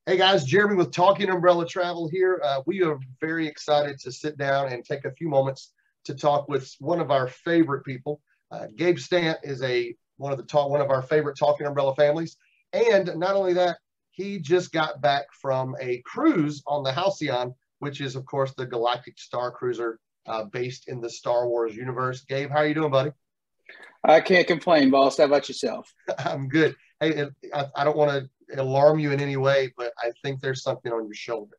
Hey guys, Jeremy with Talking Umbrella Travel here. We are very excited to sit down and take a few moments to talk with one of our favorite people. Gabe Stant is one of our favorite Talking Umbrella families, and not only that, he just got back from a cruise on the Halcyon, which is of course the Galactic Starcruiser based in the Star Wars universe. Gabe, how are you doing, buddy? I can't complain, boss. How about yourself? I'm good. Hey, I don't want to alarm you in any way, but I think there's something on your shoulder.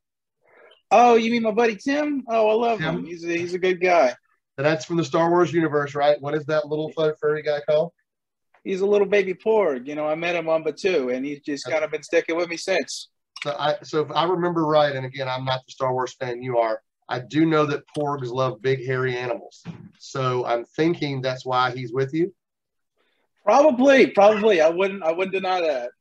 Oh, you mean my buddy Tim? Oh, I love him. Tim, He's a good guy. that's from the Star Wars universe, right? What is that little furry guy called? He's a little baby porg. I met him on Batu, and he's just kind of been sticking with me since. So if I remember right, and again, I'm not the Star Wars fan you are, I do know that porgs love big hairy animals. So I'm thinking that's why he's with you. Probably. I wouldn't deny that.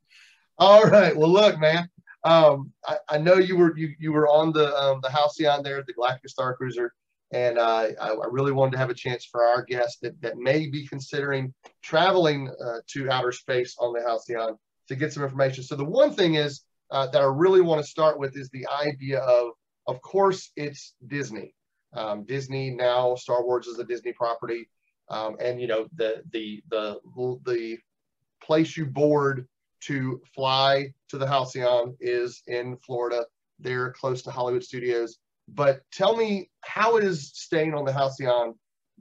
All right. Well, look, man. I know you were on the Halcyon there, the Galactic Starcruiser, and I really wanted to have a chance for our guests that may be considering traveling to outer space on the Halcyon to get some information. So the one thing is that I really want to start with is the idea of course, it's Disney. Disney now, Star Wars is a Disney property, and the place you board to fly to the Halcyon is in Florida. They're close to Hollywood Studios. But tell me, how is staying on the Halcyon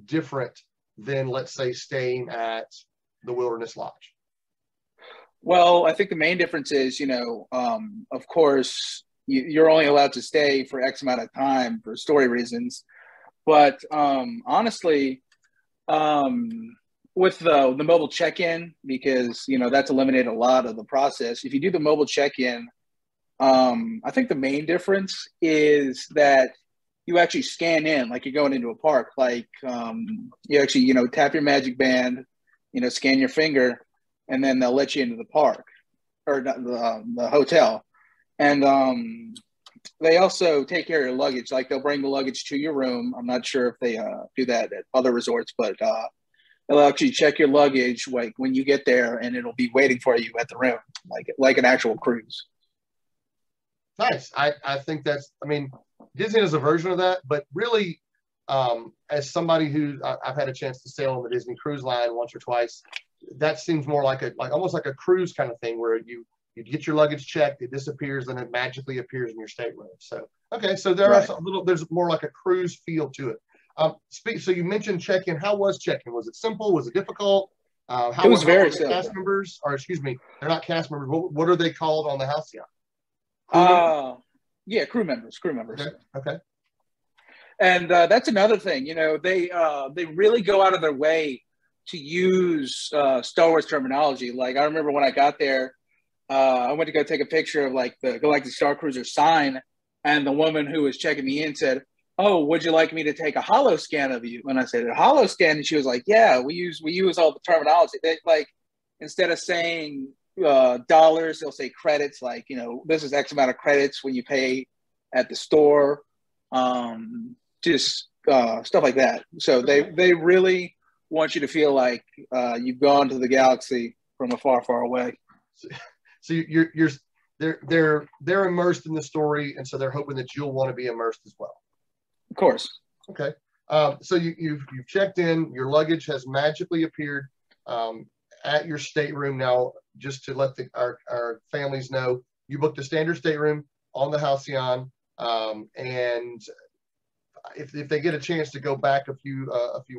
different than, let's say, staying at the Wilderness Lodge? Well, I think the main difference is, of course, you're only allowed to stay for X amount of time for story reasons. But honestly, with the mobile check-in, because that's eliminated a lot of the process. If you do the mobile check-in, I think the main difference is that you actually scan in like you're going into a park. Like you actually tap your magic band, scan your finger, and then they'll let you into the park or the hotel. And they also take care of your luggage. Like they'll bring the luggage to your room. I'm not sure if they do that at other resorts, but they'll actually check your luggage like when you get there, and it'll be waiting for you at the room, like an actual cruise. Nice. I think Disney is a version of that, but really, as somebody I've had a chance to sail on the Disney Cruise Line once or twice, that seems more like almost like a cruise kind of thing where you get your luggage checked, it disappears, and it magically appears in your stateroom. So okay, so there's more like a cruise feel to it. So you mentioned check-in. How was check-in? Was it simple? Was it difficult? It was very simple. Cast members, or excuse me, they're not cast members. What are they called on the Halcyon? Yeah, crew members. Okay. And that's another thing. They really go out of their way to use Star Wars terminology. Like I remember when I got there, I went to go take a picture of like the Galactic Starcruiser sign, and the woman who was checking me in said, "Oh, would you like me to take a holo scan of you?" And I said, "A holo scan?" And she was like, "Yeah, we use all the terminology. They like instead of saying dollars, they'll say credits. Like this is X amount of credits when you pay at the store, just stuff like that. So they really want you to feel like you've gone to the galaxy from a far, far away." So they're immersed in the story, and so they're hoping that you'll want to be immersed as well. Of course. Okay. So you've checked in. Your luggage has magically appeared at your stateroom. Now, just to let our families know, you booked a standard stateroom on the Halcyon, and if they get a chance to go back a few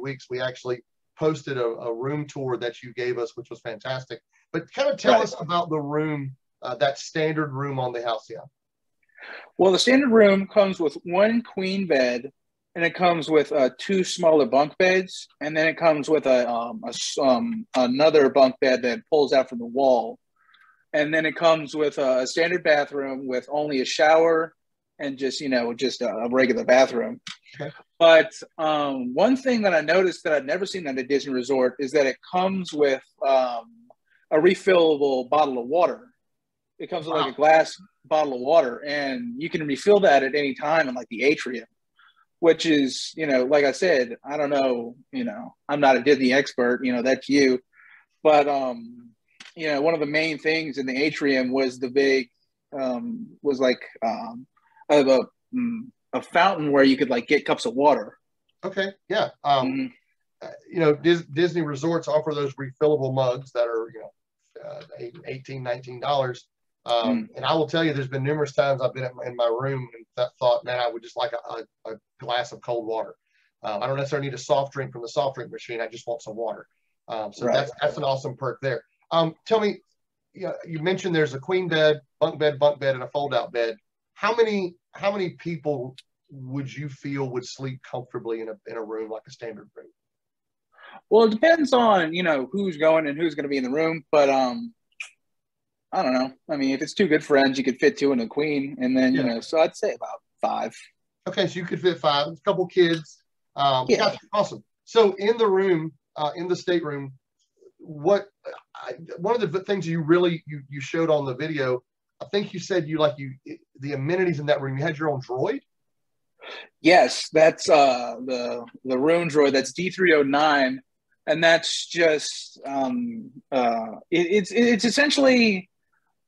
weeks, we actually posted a room tour that you gave us, which was fantastic. But kind of tell us about the room, that standard room on the Halcyon. Well, the standard room comes with one queen bed, and it comes with two smaller bunk beds, and then it comes with another bunk bed that pulls out from the wall, and then it comes with a standard bathroom with only a shower and just a regular bathroom. Okay. But one thing that I noticed that I'd never seen at a Disney resort is that it comes with a refillable bottle of water. It comes with like a glass bottle of water, and you can refill that at any time in like the atrium, which is, like I said, I don't know, I'm not a Disney expert, that's you. But, one of the main things in the atrium was the big was like a, a fountain where you could like get cups of water. Okay, yeah. Mhm. You know, Disney resorts offer those refillable mugs that are, you know, $18, $19. And I will tell you, there's been numerous times I've been in my room and thought, man, I would just like a glass of cold water. I don't necessarily need a soft drink from the soft drink machine. I just want some water. So Right. that's an awesome perk there. Tell me, you mentioned there's a queen bed, bunk bed, and a fold out bed. How many people would you feel would sleep comfortably in a room like a standard room? Well, it depends on, you know, who's going and who's going to be in the room. But I don't know. I mean, if it's two good friends, you could fit two in a queen. And then, you Yeah. know, so I'd say about 5. Okay, so you could fit 5, a couple kids. Yeah. Gotcha. Awesome. So in the room, in the stateroom, one of the things you really you showed on the video, I think you said the amenities in that room. You had your own droid. Yes, that's the rune droid. That's D309, and that's just it's essentially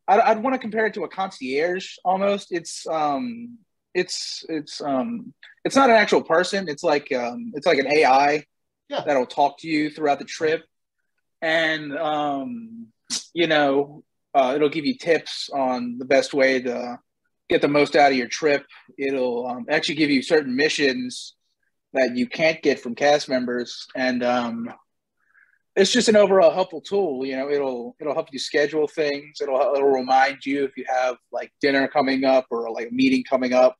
I'd want to compare it to a concierge almost. It's not an actual person. It's like an AI Yeah. that'll talk to you throughout the trip, and you know, it'll give you tips on the best way to get the most out of your trip. It'll actually give you certain missions that you can't get from cast members, and it's just an overall helpful tool. You know, it'll help you schedule things. It'll remind you if you have like dinner coming up or like a meeting coming up.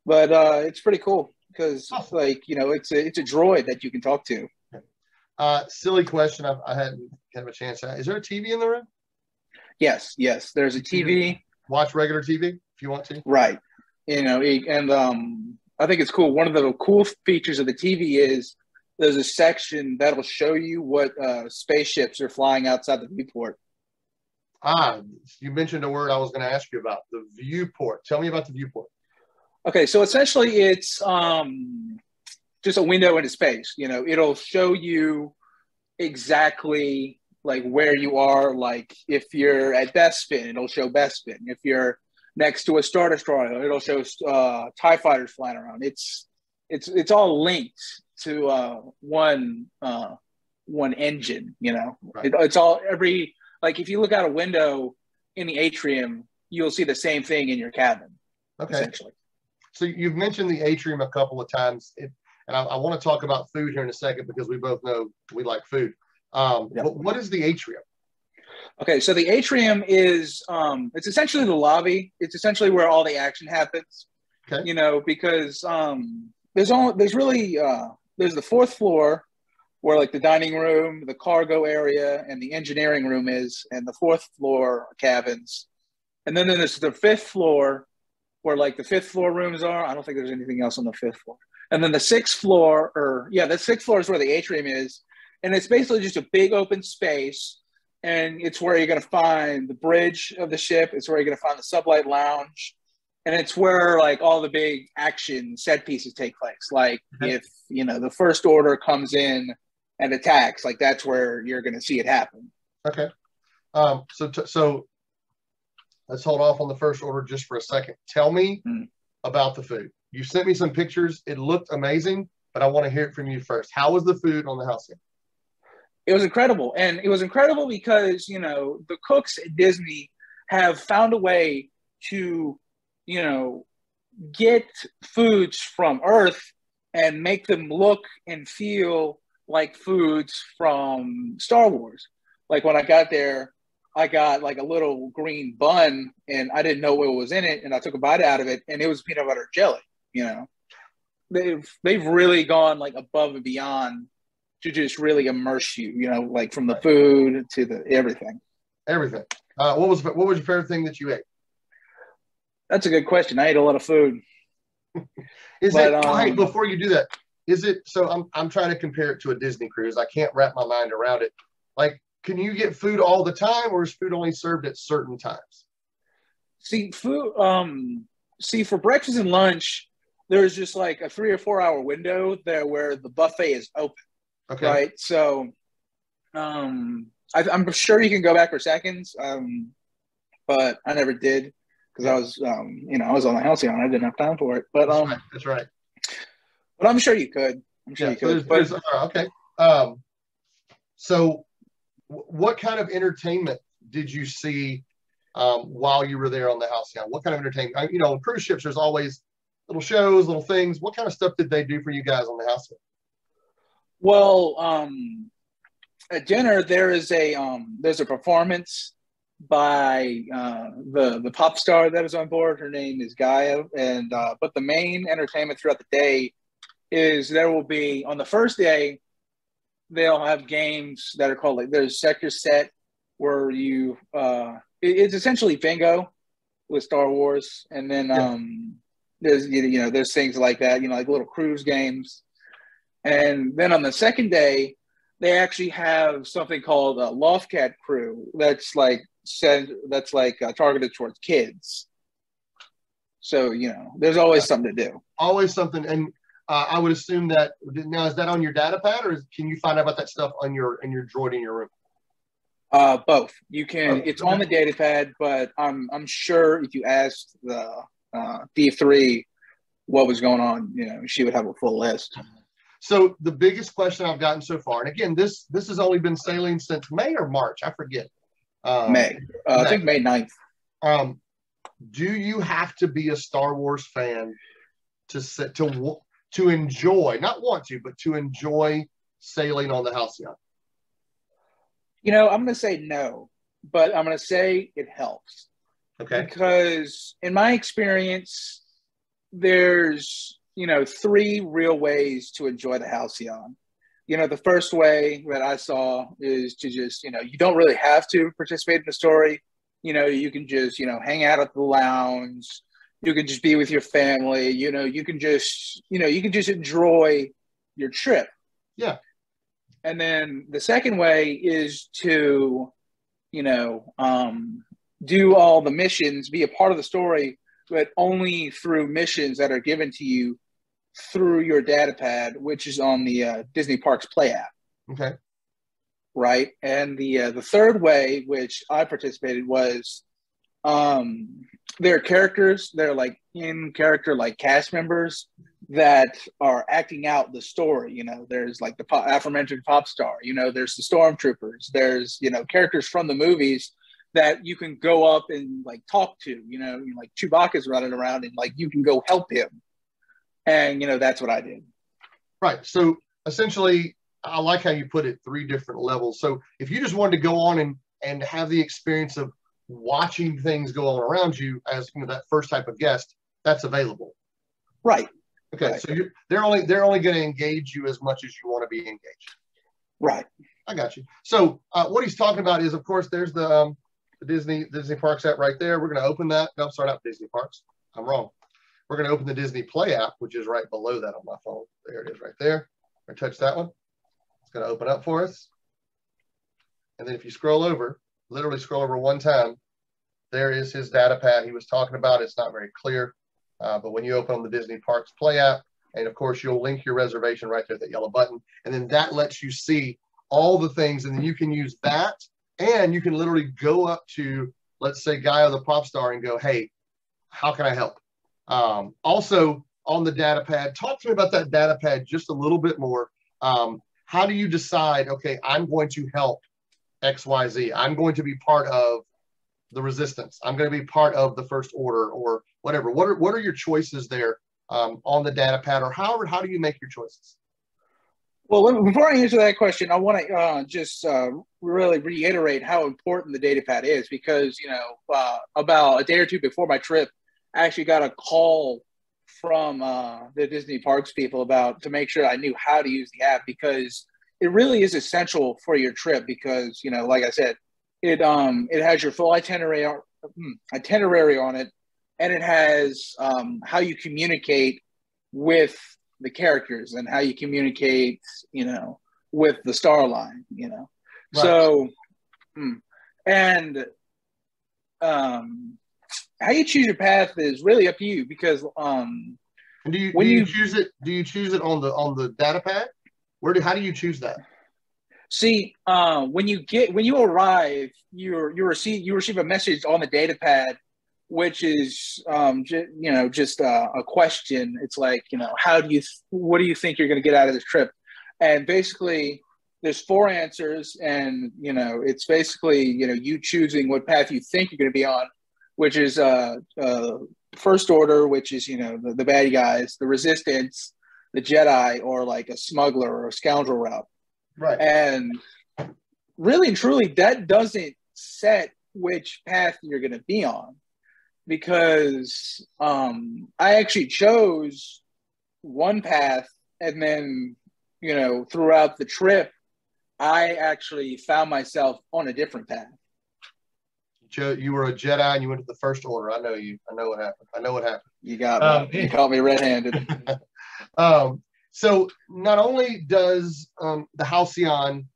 But it's pretty cool because like, you know, it's a droid that you can talk to. Silly question. I hadn't had a chance. Is there a TV in the room? Yes, there's a TV. Watch regular TV if you want to. Right. You know, and I think it's cool. One of the cool features of the TV is there's a section that'll show you what spaceships are flying outside the viewport. You mentioned a word I was going to ask you about, the viewport. Tell me about the viewport. Okay, so essentially it's just a window into space. You know, it'll show you exactly like where you are. Like if you're at Bespin, it'll show Bespin. If you're next to a Star Destroyer, it'll show TIE fighters flying around. It's all linked to one engine. You know, right. It's all like if you look out a window in the atrium, you'll see the same thing in your cabin. Okay. Essentially. So you've mentioned the atrium a couple of times, and I want to talk about food here in a second because we both know we like food. But what is the atrium? Okay, so the atrium is it's essentially the lobby. It's essentially where all the action happens. Okay. You know, because there's the fourth floor where like the dining room, the cargo area, and the engineering room is, and the fourth floor cabins. And then there's the fifth floor where like the fifth floor rooms are. I don't think there's anything else on the fifth floor. And then the sixth floor, the sixth floor is where the atrium is. And it's basically just a big open space. And it's where you're going to find the bridge of the ship. It's where you're going to find the sublight lounge. And it's where like all the big action set pieces take place. Like if, you know, the First Order comes in and attacks, like that's where you're going to see it happen. Okay. So let's hold off on the First Order just for a second. Tell me about the food. You sent me some pictures. It looked amazing, but I want to hear it from you first. How was the food on the Halcyon? It was incredible. And it was incredible because, you know, the cooks at Disney have found a way to, you know, get foods from Earth and make them look and feel like foods from Star Wars. Like when I got there, I got like a little green bun and I didn't know what was in it. And I took a bite out of it and it was peanut butter jelly. You know, they've really gone like above and beyond to just really immerse you, you know, like from the food to the everything. Everything. What was your favorite thing that you ate? That's a good question. I ate a lot of food. Hey, before you do that, is it, so I'm trying to compare it to a Disney cruise. I can't wrap my mind around it. Like, can you get food all the time or is food only served at certain times? See, for breakfast and lunch, there's just like a 3 or 4 hour window there where the buffet is open. Okay. Right. So I'm sure you can go back for seconds. But but I never did because I was, I was on the Halcyon. I didn't have time for it. But That's right. But I'm sure you could. I'm sure you could. Okay. So, what kind of entertainment did you see while you were there on the Halcyon? What kind of entertainment? On cruise ships, there's always little shows, little things. What kind of stuff did they do for you guys on the Halcyon? Well, at dinner there's a performance by the pop star that is on board. Her name is Gabe, and but the main entertainment throughout the day is there will be on the first day they'll have games that are called there's sector set where you it's essentially bingo with Star Wars, and then there's things like that, like little cruise games, and then on the second day they actually have something called a Loftcat Crew that's targeted towards kids. So there's always something to do. Always something, and I would assume that now is that on your data pad, or can you find out about that stuff on your droid in your room? Both. You can. It's on the data pad, but I'm sure if you asked the D3 what was going on, she would have a full list. So the biggest question I've gotten so far, and again, this has only been sailing since May or March, I forget. May. I think May 9th. Do you have to be a Star Wars fan to enjoy, not want to, but to enjoy sailing on the Halcyon? I'm going to say no, but I'm going to say it helps. Okay. Because in my experience, there's, three real ways to enjoy the Halcyon. The first way that I saw is to just, you don't really have to participate in the story. You can just, hang out at the lounge. You can just be with your family. You can just enjoy your trip. Yeah. And then the second way is to, do all the missions, be a part of the story, but only through missions that are given to you through your data pad, which is on the Disney Parks Play app. Okay. Right. And the third way, which I participated, was there are characters, they're like in character, like cast members that are acting out the story. There's like the aforementioned pop star, there's the stormtroopers, there's, characters from the movies that you can go up and like talk to, like Chewbacca's running around and like you can go help him. And, that's what I did. Right. So essentially, I like how you put it, 3 different levels. So if you just wanted to go on and have the experience of watching things go on around you as that first type of guest, that's available. Right. Okay. Right. So they're only going to engage you as much as you want to be engaged. Right. I got you. So what he's talking about is, of course, there's the Disney Parks app right there. We're going to open that. No, sorry, not Disney Parks. I'm wrong. We're going to open the Disney Play app, which is right below that on my phone. There it is right there. I touch that one. It's going to open up for us. And then if you scroll over, literally scroll over one time, there is his data pad he was talking about. It's not very clear, but when you open on the Disney Parks Play app, and of course you'll link your reservation right there, that yellow button, and then that lets you see all the things, and then you can use that, and you can literally go up to, let's say, Gaia the pop star and go, hey, how can I help? Also on the data pad, talk to me about that data pad just a little bit more. How do you decide, okay, I'm going to help XYZ. I'm going to be part of the resistance. I'm going to be part of the First Order or whatever. What are your choices there on the data pad, or how do you make your choices? Well, before I answer that question, I want to just really reiterate how important the data pad is, because, about a day or two before my trip, I actually got a call from the Disney Parks people to make sure I knew how to use the app, because it really is essential for your trip, because, like I said, it has your full itinerary on it, and it has how you communicate with the characters and how you communicate, with the star line, Right. So, and how you choose your path is really up to you, because do you choose it? Do you choose it on the data pad? How do you choose that? See, when you arrive, you receive a message on the data pad, which is just a question. It's like, what do you think you're going to get out of this trip? And basically, there's four answers, and it's basically you choosing what path you think you're going to be on, which is First Order, which is the bad guys, the Resistance, the Jedi, or like a smuggler or a scoundrel route. Right. And really and truly, that doesn't set which path you're going to be on, because I actually chose one path, and then throughout the trip, I actually found myself on a different path. Joe, you were a Jedi and you went to the First Order. I know you. I know what happened. You got me. You caught me red-handed. So not only does the Halcyon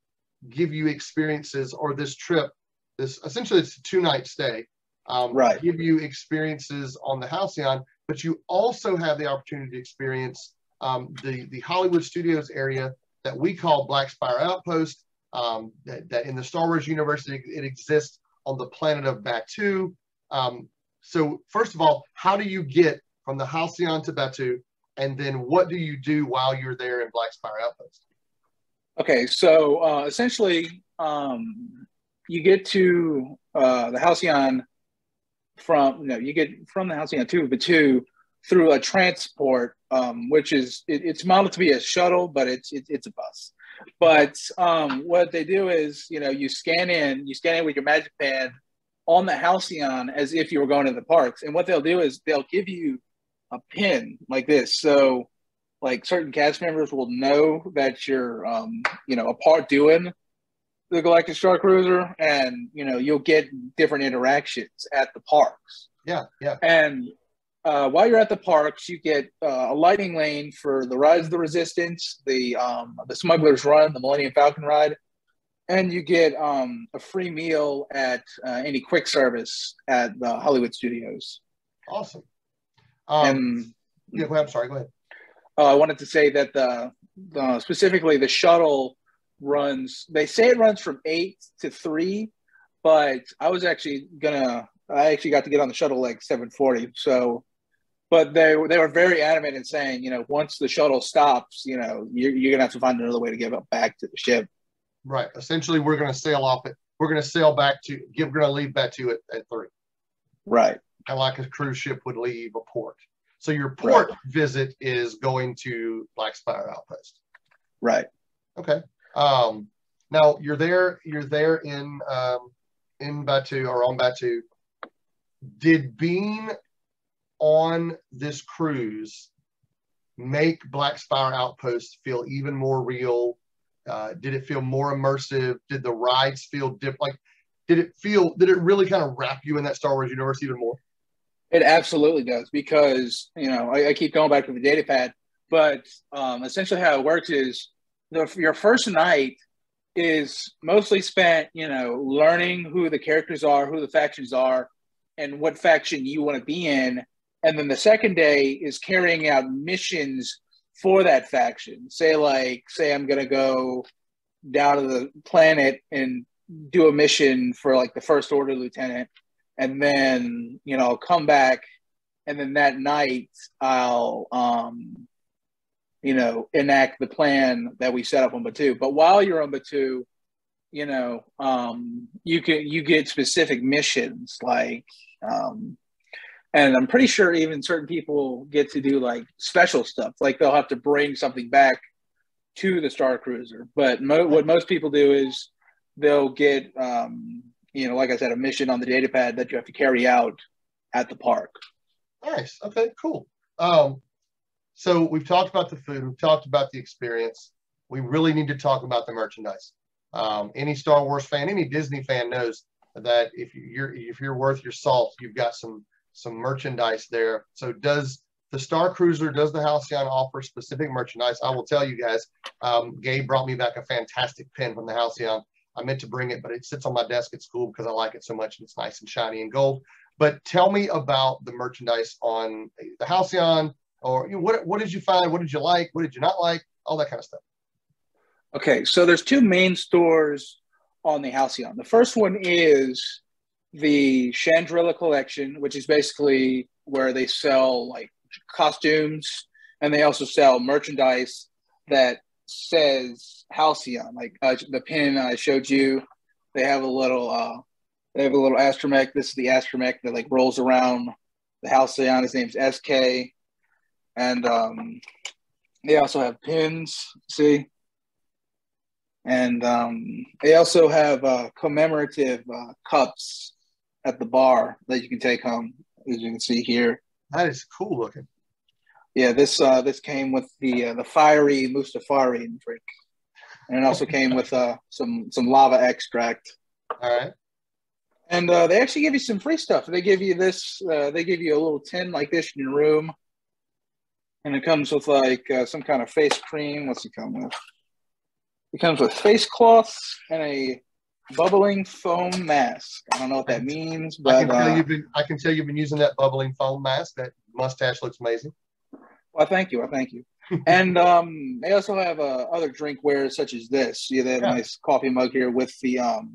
give you experiences, or this trip, essentially it's a 2-night stay, right, give you experiences on the Halcyon, but you also have the opportunity to experience the Hollywood Studios area that we call Black Spire Outpost. That in the Star Wars universe, it exists on the planet of Batuu. So first of all, how do you get from the Halcyon to Batuu? And then what do you do while you're there in Black Spire Outpost? Okay, so essentially, you get to the Halcyon you get from the Halcyon to Batuu through a transport, which is it's modeled to be a shuttle, but it's a bus. But what they do is you scan in with your magic pad on the Halcyon as if you were going to the parks, and what they'll do is they'll give you a pin like this, so like certain cast members will know that you're a part doing the Galactic Starcruiser, and you'll get different interactions at the parks. Yeah. And while you're at the parks, you get a lightning lane for the Rise of the Resistance, the Smuggler's Run, the Millennium Falcon ride, and you get a free meal at any quick service at the Hollywood Studios. Awesome. I'm sorry, go ahead. I wanted to say that the specifically the shuttle runs. They say it runs from 8 to 3, but I actually got to get on the shuttle like 7:40. So, but they were very adamant in saying, once the shuttle stops, you're gonna have to find another way to get back to the ship. Right. Essentially, we're gonna sail off it. We're gonna sail back to. We're gonna leave Batuu at 3. Right. Kind of like a cruise ship would leave a port. So your port visit is going to Black Spire Outpost. Right. Okay. Now you're there in Batuu, or on Batuu. Did being on this cruise make Black Spire Outpost feel even more real? Did it feel more immersive? Did the rides feel different? Like, did it really kind of wrap you in that Star Wars universe even more? It absolutely does, because I keep going back to the data pad, but essentially how it works is your first night is mostly spent learning who the characters are, who the factions are, and what faction you want to be in, and then the second day is carrying out missions for that faction. Say I'm gonna go down to the planet and do a mission for like the First Order lieutenant, and then I'll come back, and then that night I'll enact the plan that we set up on Batuu. But while you're on Batuu, you get specific missions, like and I'm pretty sure even certain people get to do like special stuff, like they'll have to bring something back to the Starcruiser. But what most people do is they'll get like I said, a mission on the data pad that you have to carry out at the park. Nice. Okay, cool. So we've talked about the food, we've talked about the experience. We really need to talk about the merchandise. Any Star Wars fan, any Disney fan knows that if you're worth your salt, you've got some merchandise there. So does the Starcruiser, does the Halcyon offer specific merchandise? I will tell you guys, Gabe brought me back a fantastic pin from the Halcyon. I meant to bring it, but it sits on my desk at school because I like it so much, and it's nice and shiny and gold. But tell me about the merchandise on the Halcyon, or what did you find? What did you like? What did you not like? All that kind of stuff. Okay, so there's two main stores on the Halcyon. The first one is the Chandrilla collection, which is basically where they sell like costumes, and they also sell merchandise that says Halcyon. Like the pin I showed you, they have a little astromech. This is the astromech that like rolls around the Halcyon. His name's SK, and they also have pins. See. And they also have commemorative cups at the bar that you can take home, as you can see here. That is cool looking. Yeah, this came with the fiery Mustafari drink, and it also came with some lava extract. All right. And they actually give you some free stuff. They give you this. They give you a little tin like this in your room, and it comes with like some kind of face cream. What's it come with? It comes with face cloths and a bubbling foam mask. I don't know what that means, but I can tell you've been using that bubbling foam mask. That mustache looks amazing. Well, thank you. And they also have other drinkware such as this. Yeah, they have a nice coffee mug here with the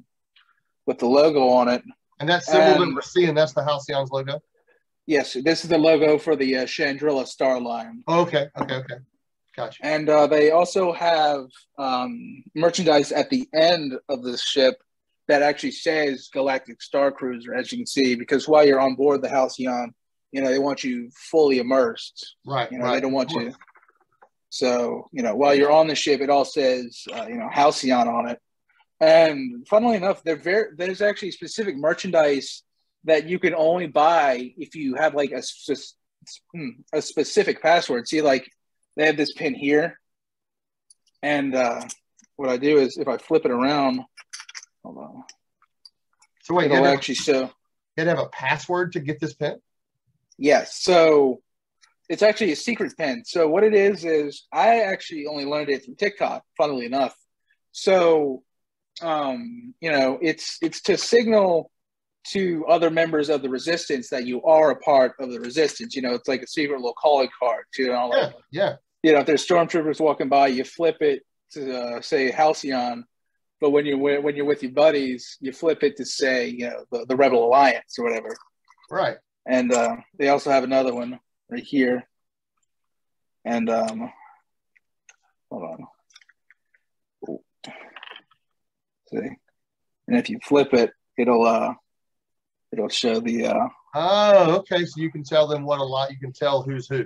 logo on it. And that symbol that we're seeing, that's the Halcyon's logo? Yes, this is the logo for the Chandrilla Star line. Oh, okay. Gotcha. And they also have merchandise at the end of the ship that actually says Galactic Starcruiser, as you can see, because while you're on board the Halcyon, they want you fully immersed. Right. They don't want you. So, while you're on the ship, it all says, Halcyon on it. And funnily enough, there's actually specific merchandise that you can only buy if you have like a specific password. See, like they have this pin here. And what I do is if I flip it around, hold on. So wait, it'll actually show. You have a password to get this pin? Yes. So it's actually a secret pin. So what it is I actually only learned it through TikTok, funnily enough. So, it's to signal to other members of the resistance that you are a part of the resistance. It's like a secret little calling card. Yeah. If there's stormtroopers walking by, you flip it to say Halcyon. But when you're with your buddies, you flip it to say, the Rebel Alliance or whatever. Right. And they also have another one right here. And hold on. Ooh. See, and if you flip it, it'll show the. Oh, okay. So you can tell them you can tell who's who.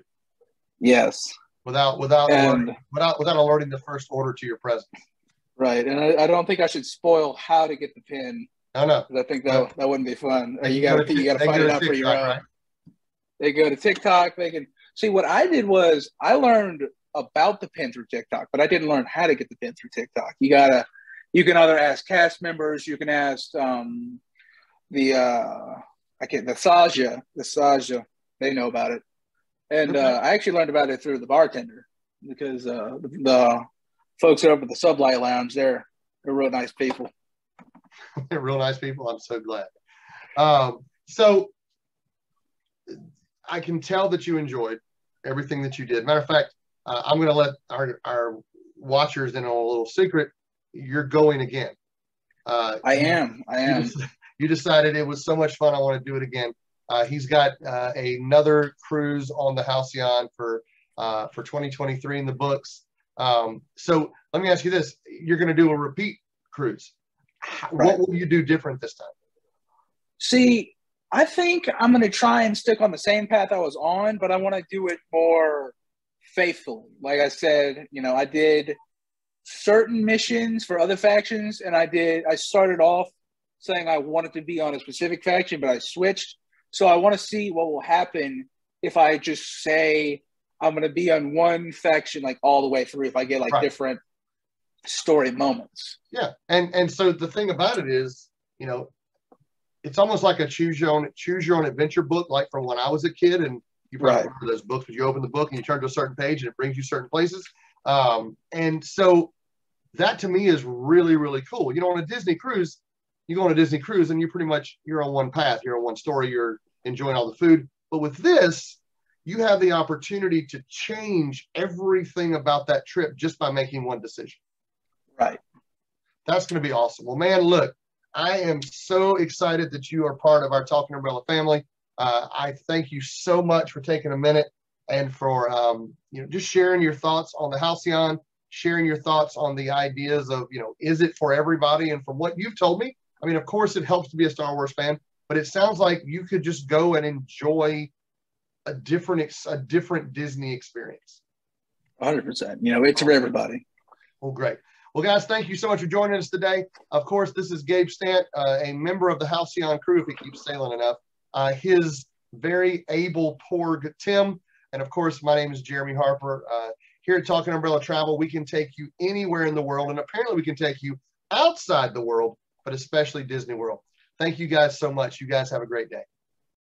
Yes. Without alerting the First Order to your presence. Right, and I don't think I should spoil how to get the pin. No. I think that wouldn't be fun. You got to find it out for your own. Right? They go to TikTok. They can see. What I did was I learned about the pin through TikTok, but I didn't learn how to get the pin through TikTok. You can either ask cast members. You can ask the Saja. They know about it, and I actually learned about it through the bartender because the folks up at the Sublight Lounge, they're real nice people. They're real nice people. I'm so glad. So I can tell that you enjoyed everything that you did. Matter of fact, I'm going to let our watchers in on a little secret. You're going again. I am. You decided it was so much fun. I want to do it again. He's got another cruise on the Halcyon for 2023 in the books. So let me ask you this: you're going to do a repeat cruise. What will you do different this time? See, I think I'm going to try and stick on the same path I was on, but I want to do it more faithfully. Like I said, I did certain missions for other factions, and I started off saying I wanted to be on a specific faction, but I switched. So I want to see what will happen if I just say I'm going to be on one faction like all the way through, if I get different story moments. Yeah. And so the thing about it is, it's almost like a choose your own adventure book, like from when I was a kid, and you probably remember those books, but you open the book and you turn to a certain page and it brings you certain places. And so that to me is really, really cool. On a Disney cruise, you go on a Disney cruise and you're on one path, you're on one story, you're enjoying all the food. But with this, you have the opportunity to change everything about that trip just by making one decision. Right. That's going to be awesome. Well, man, look, I am so excited that you are part of our Talking Umbrella family. I thank you so much for taking a minute and for just sharing your thoughts on the Halcyon, sharing your thoughts on the ideas of, is it for everybody? And from what you've told me, I mean, of course, it helps to be a Star Wars fan, but it sounds like you could just go and enjoy a different Disney experience. 100%. It's for everybody. Well, great. Well, guys, thank you so much for joining us today. Of course, this is Gabe Stant, a member of the Halcyon crew, if he keeps sailing enough. His very able Porg, Tim. And, of course, my name is Jeremy Harper. Here at Talking Umbrella Travel, we can take you anywhere in the world. And apparently we can take you outside the world, but especially Disney World. Thank you guys so much. You guys have a great day.